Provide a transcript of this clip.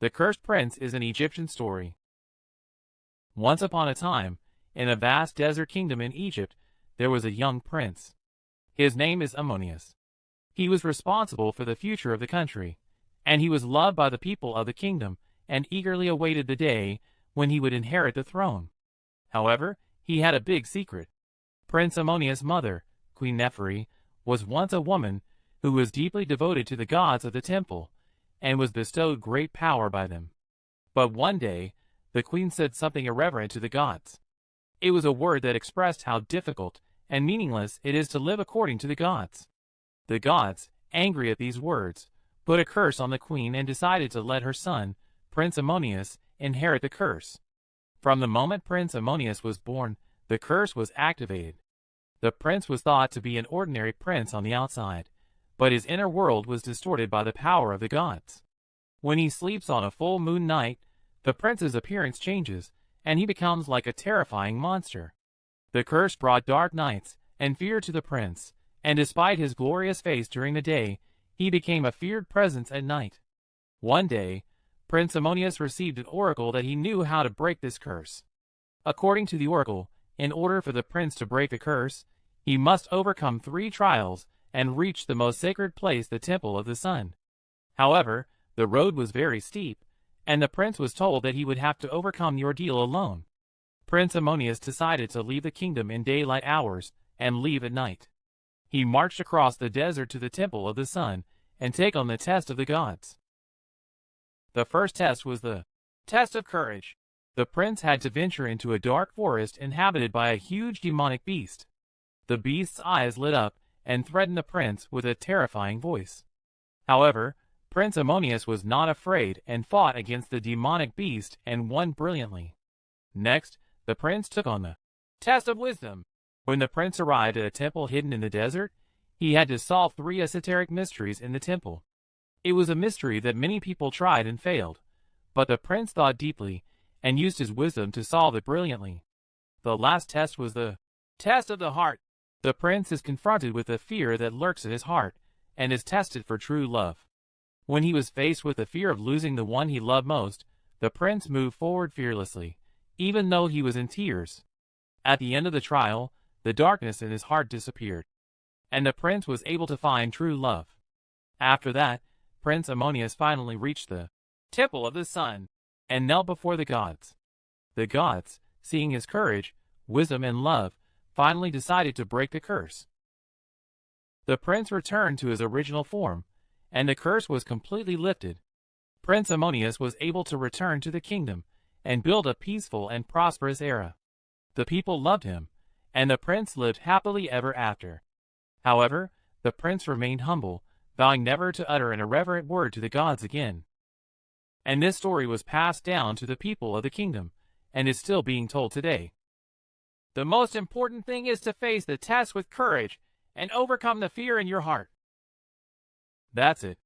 The Cursed Prince is an Egyptian story. Once upon a time, in a vast desert kingdom in Egypt, there was a young prince. His name is Ammonius. He was responsible for the future of the country, and he was loved by the people of the kingdom and eagerly awaited the day when he would inherit the throne. However, he had a big secret. Prince Ammonius' mother, Queen Nephri, was once a woman who was deeply devoted to the gods of the temple and was bestowed great power by them. But one day, the queen said something irreverent to the gods. It was a word that expressed how difficult and meaningless it is to live according to the gods. The gods, angry at these words, put a curse on the queen and decided to let her son, Prince Ammonius, inherit the curse. From the moment Prince Ammonius was born, the curse was activated. The prince was thought to be an ordinary prince on the outside, but his inner world was distorted by the power of the gods. When he sleeps on a full moon night, the prince's appearance changes, and he becomes like a terrifying monster. The curse brought dark nights and fear to the prince, and despite his glorious face during the day, he became a feared presence at night. One day, Prince Ammonius received an oracle that he knew how to break this curse. According to the oracle, in order for the prince to break the curse, he must overcome 3 trials and reach the most sacred place, the Temple of the Sun. However, the road was very steep, and the prince was told that he would have to overcome the ordeal alone. Prince Ammonius decided to leave the kingdom in daylight hours and leave at night. He marched across the desert to the Temple of the Sun and take on the test of the gods. The first test was the test of courage. The prince had to venture into a dark forest inhabited by a huge demonic beast. The beast's eyes lit up and threatened the prince with a terrifying voice. However, Prince Ammonius was not afraid and fought against the demonic beast and won brilliantly. Next, the prince took on the test of wisdom. When the prince arrived at a temple hidden in the desert, he had to solve 3 esoteric mysteries in the temple. It was a mystery that many people tried and failed, but the prince thought deeply and used his wisdom to solve it brilliantly. The last test was the test of the heart. The prince is confronted with the fear that lurks at his heart and is tested for true love. When he was faced with the fear of losing the one he loved most, the prince moved forward fearlessly, even though he was in tears. At the end of the trial, the darkness in his heart disappeared, and the prince was able to find true love. After that, Prince Ammonius finally reached the Temple of the Sun and knelt before the gods. The gods, seeing his courage, wisdom, and love, finally decided to break the curse. The prince returned to his original form, and the curse was completely lifted. Prince Ammonius was able to return to the kingdom and build a peaceful and prosperous era. The people loved him, and the prince lived happily ever after. However, the prince remained humble, vowing never to utter an irreverent word to the gods again. And this story was passed down to the people of the kingdom, and is still being told today. The most important thing is to face the test with courage and overcome the fear in your heart. That's it.